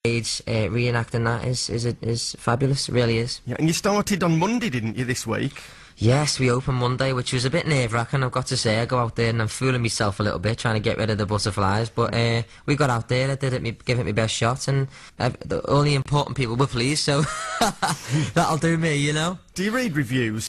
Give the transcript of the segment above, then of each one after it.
stage reenacting that is fabulous. It really is. Yeah, and you started on Monday, didn't you, this week? Yes, we opened Monday, which was a bit nerve-wracking, I've got to say. I go out there and I'm fooling myself a little bit, trying to get rid of the butterflies. But we got out there, I did it, give it my best shot, and the only important people were pleased, so that'll do me, you know. Do you read reviews?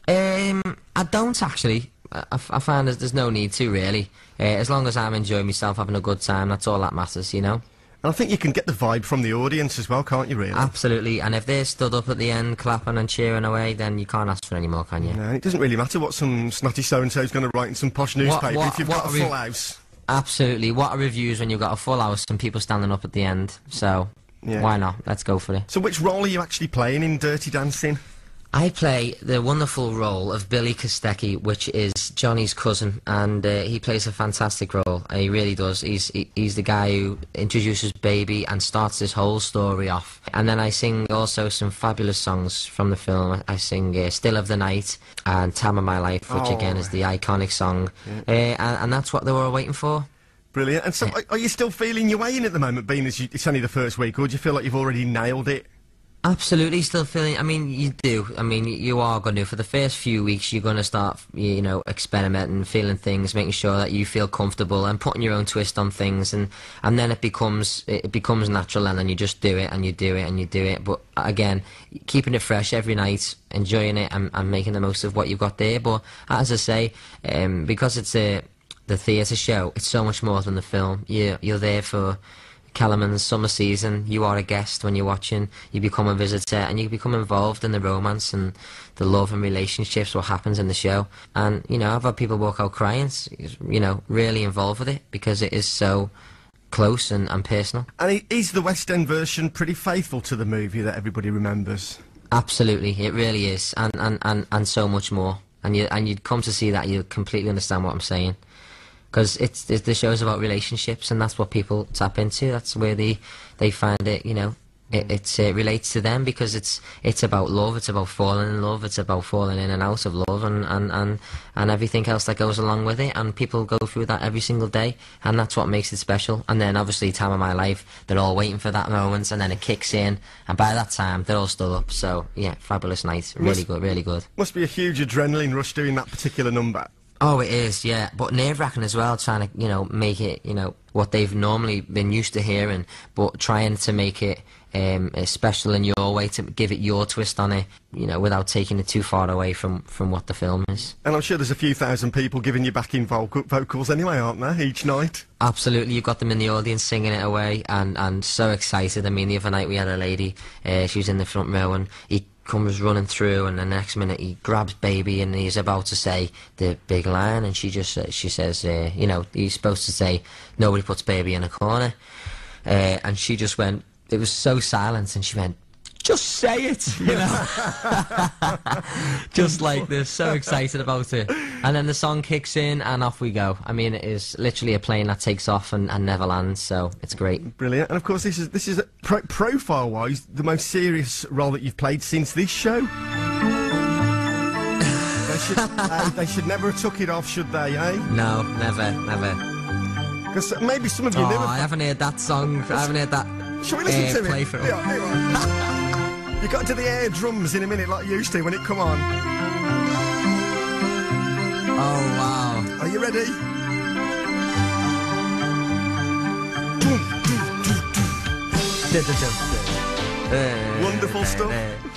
I don't, actually. I find there's no need to, really. As long as I'm enjoying myself, having a good time, that's all that matters, you know. And I think you can get the vibe from the audience as well, can't you, really? Absolutely, and if they're stood up at the end clapping and cheering away, then you can't ask for any more, can you? No, it doesn't really matter what some snotty so-and-so's going to write in some posh newspaper if you've got a full house. Absolutely. What are reviews when you've got a full house and people standing up at the end? So, why not? Let's go for it. So which role are you actually playing in Dirty Dancing? I play the wonderful role of Billy Kostecki, which is Johnny's cousin, and he plays a fantastic role. He really does. He's the guy who introduces Baby and starts this whole story off. And then I sing also some fabulous songs from the film. I sing Still of the Night and Time of My Life, which again is the iconic song. And that's what they were all waiting for. Brilliant. And so are you still feeling your way in at the moment, being as it's only the first week, or do you feel like you've already nailed it? Absolutely, still feeling. I mean, you do. I mean, you are going to. For the first few weeks, you're going to start, you know, experimenting, feeling things, making sure that you feel comfortable, and putting your own twist on things, and then it becomes natural, and then you just do it, and you do it, and you do it. But again, keeping it fresh every night, enjoying it, and making the most of what you've got there. But as I say, because it's the theatre show, it's so much more than the film. You're there for Kellerman's summer season. You are a guest when you're watching. You become a visitor, and you become involved in the romance and the love and relationships, what happens in the show. And, you know, I've had people walk out crying, you know, really involved with it, because it is so close and personal. And is the West End version pretty faithful to the movie that everybody remembers? Absolutely, it really is, and so much more. And you'd come to see that, you completely understand what I'm saying. Because the show's about relationships, and that's what people tap into. That's where they find it, you know, it relates to them, because it's about love, it's about falling in love, it's about falling in and out of love, and everything else that goes along with it, and people go through that every single day, and that's what makes it special. And then obviously Time of My Life, they're all waiting for that moment, and then it kicks in, and by that time they're all stood up. So yeah, fabulous night, really good, really good. Must be a huge adrenaline rush doing that particular number. Oh, it is, yeah, but nerve-wracking as well, trying to, you know, make it, you know, what they've normally been used to hearing, but trying to make it special in your way, to give it your twist on it, you know, without taking it too far away from what the film is. And I'm sure there's a few thousand people giving you backing vocals anyway, aren't there, each night? Absolutely, you've got them in the audience singing it away, and so excited. I mean, the other night we had a lady, she was in the front row, and he comes running through, and the next minute he grabs Baby, and he's about to say the big line, and she says, you know, he's supposed to say, nobody puts Baby in a corner, and she just went, it was so silent, and she went, just say it, you know. Just like this, so excited about it. And then the song kicks in, and off we go. I mean, it is literally a plane that takes off and never lands, so it's great. Brilliant. And of course, this is profile-wise, the most serious role that you've played since this show. They should never have took it off, should they, eh? No, never, never. Because maybe some of you never... I haven't heard that song, I haven't heard that. Shall we listen to play it? For You got to do the air drums in a minute like you used to when it come on. Oh, wow. Are you ready? Wonderful stuff.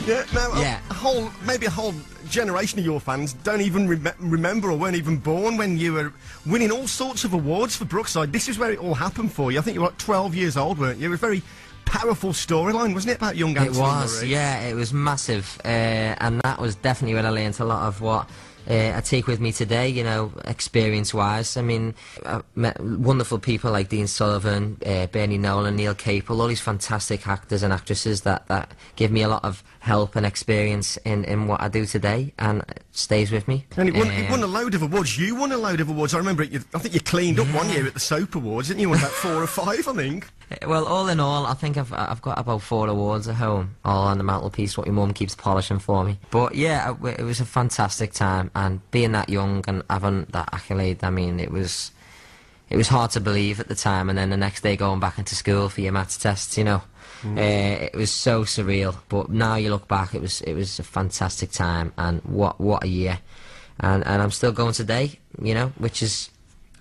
Yeah, now, maybe a whole generation of your fans don't even remember or weren't even born when you were winning all sorts of awards for Brookside. This is where it all happened for you. I think you were like 12 years old, weren't you? It was a very powerful storyline, wasn't it, about young Anthony Murray? It was, yeah, it was massive, and that was definitely when I learnt a lot of what I take with me today, you know, experience-wise. I mean, I met wonderful people like Dean Sullivan, Bernie Nolan, Neil Capel, all these fantastic actors and actresses that give me a lot of help and experience in what I do today, and it stays with me. And it won a load of awards. You won a load of awards. I remember I think you cleaned up one year at the Soap Awards, didn't you? You won about 4 or 5, I think. Well, all in all, I think I've got about 4 awards at home, all on the mantelpiece, what my mum keeps polishing for me. But yeah, it was a fantastic time, and being that young and having that accolade, I mean, it was it was hard to believe at the time, and then the next day going back into school for your maths tests, you know. It was so surreal, but now you look back, it was a fantastic time, and what a year. And I'm still going today, you know, which is,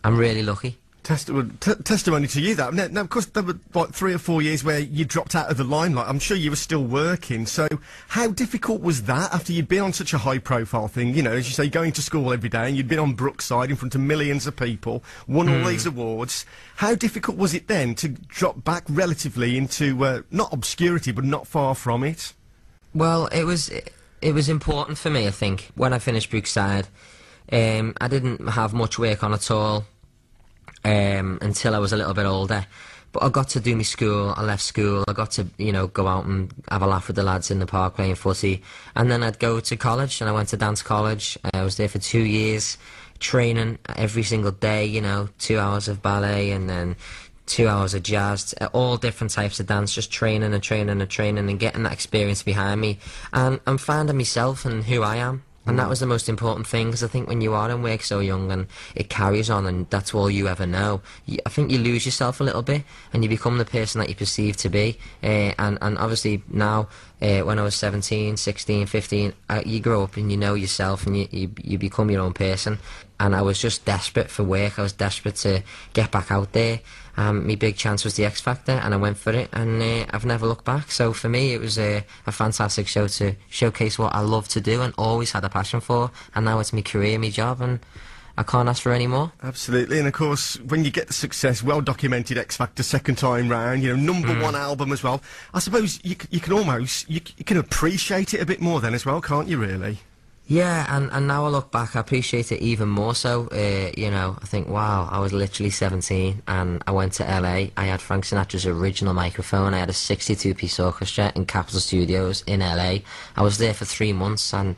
I'm really lucky. Testimony to you, that. Now, of course, there were like 3 or 4 years where you dropped out of the limelight. I'm sure you were still working. So how difficult was that after you'd been on such a high-profile thing? You know, as you say, going to school every day, and you'd been on Brookside in front of millions of people, won all these awards. How difficult was it then to drop back relatively into, not obscurity, but not far from it? Well, it was important for me, I think, when I finished Brookside. I didn't have much work on at all. Until I was a little bit older, but I got to do my school. I left school, I got to, you know, go out and have a laugh with the lads in the park playing footy, and then I'd go to college, and I went to dance college. I was there for 2 years, training every single day, you know, 2 hours of ballet and then 2 hours of jazz, all different types of dance, just training and training and training and getting that experience behind me, and I'm finding myself and who I am. And that was the most important thing, because I think when you are in work so young and it carries on and that's all you ever know, I think you lose yourself a little bit and you become the person that you perceive to be. And obviously now, when I was 17, 16, 15, you grow up and you know yourself and you become your own person. And I was just desperate for work. I was desperate to get back out there. My big chance was the X Factor, and I went for it, and I've never looked back. So for me, it was a fantastic show to showcase what I love to do and always had a passion for, and now it's my career, my job, and I can't ask for any more. Absolutely, and of course, when you get the success, well-documented X Factor second time round, you know, #1 album as well, I suppose you can almost, you can appreciate it a bit more then as well, can't you, really? Yeah, and now I look back, I appreciate it even more so. You know, I think, wow, I was literally 17 and I went to LA. I had Frank Sinatra's original microphone. I had a 62-piece orchestra in Capitol Studios in LA. I was there for 3 months, and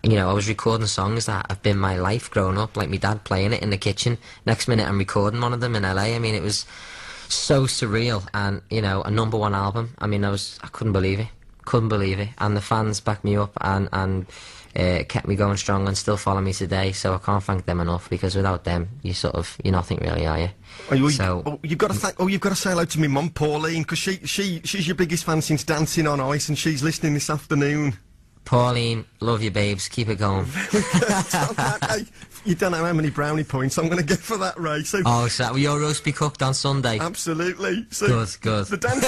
you know, I was recording songs that have been my life growing up, like my dad playing it in the kitchen. Next minute I'm recording one of them in LA. I mean, it was so surreal, and, you know, a #1 album. I mean, I couldn't believe it. Couldn't believe it. And the fans backed me up and kept me going strong and still follow me today, so I can't thank them enough, because without them, you're nothing really, are you? You've got to say hello to me mum, Pauline, because she's your biggest fan since Dancing on Ice, and she's listening this afternoon. Pauline, love you, babes. Keep it going. Hey, you don't know how many brownie points I'm going to get for that, Ray. So will your roast be cooked on Sunday? Absolutely. So good. The dance,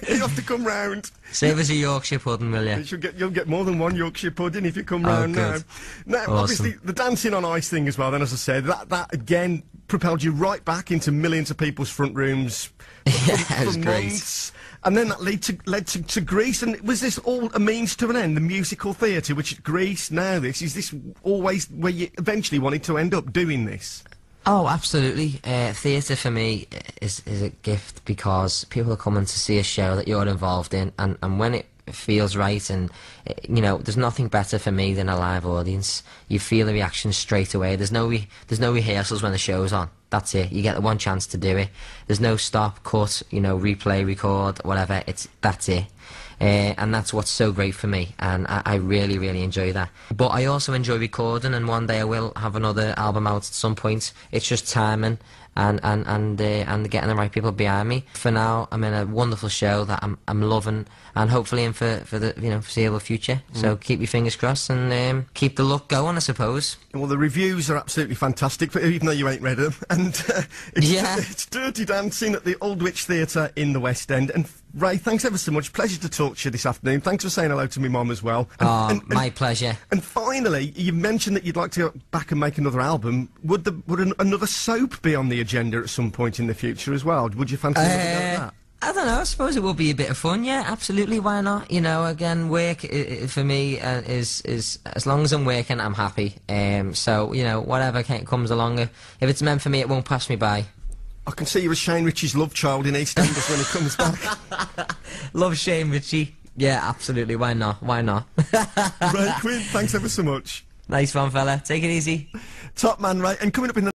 you have to come round. Save us a Yorkshire pudding, will you? You'll get more than one Yorkshire pudding if you come round now. Now, awesome. Obviously, the Dancing on Ice thing as well, then, as I said, that again propelled you right back into millions of people's front rooms for months. And then that led to Grease, and was this all a means to an end, the musical theatre, which Grease, now is this always where you eventually wanted to end up doing this? Oh, absolutely. Theatre for me is a gift, because people are coming to see a show that you're involved in, and when it feels right, and you know, there's nothing better for me than a live audience. You feel the reaction straight away. There's no rehearsals when the show's on. That's it. You get the one chance to do it. There's no stop, cut, you know, replay, record, whatever. That's it. And that's what's so great for me, and I really, really enjoy that. But I also enjoy recording, and one day I will have another album out at some point. It's just timing and getting the right people behind me. For now, I'm in a wonderful show that I'm loving, and hopefully in for the foreseeable future. So keep your fingers crossed and keep the luck going, I suppose. Well, the reviews are absolutely fantastic, even though you ain't read them. And it's Dirty Dancing at the Aldwych Theatre in the West End. And Ray, thanks ever so much. Pleasure to talk to you this afternoon. Thanks for saying hello to me mum as well. My pleasure. And finally, you mentioned that you'd like to go back and make another album. Would another soap be on the agenda at some point in the future as well? Would you fancy looking at that? I don't know, I suppose it will be a bit of fun, yeah, absolutely, why not? You know, again, work for me is as long as I'm working, I'm happy. So, you know, whatever comes along, if it's meant for me, it won't pass me by. I can see you as Shane Ritchie's love child in EastEnders when he comes back. Love Shane Ritchie. Yeah, absolutely, why not? Why not? Ray Quinn, thanks ever so much. Nice one, fella. Take it easy. Top man, Ray. And coming up in the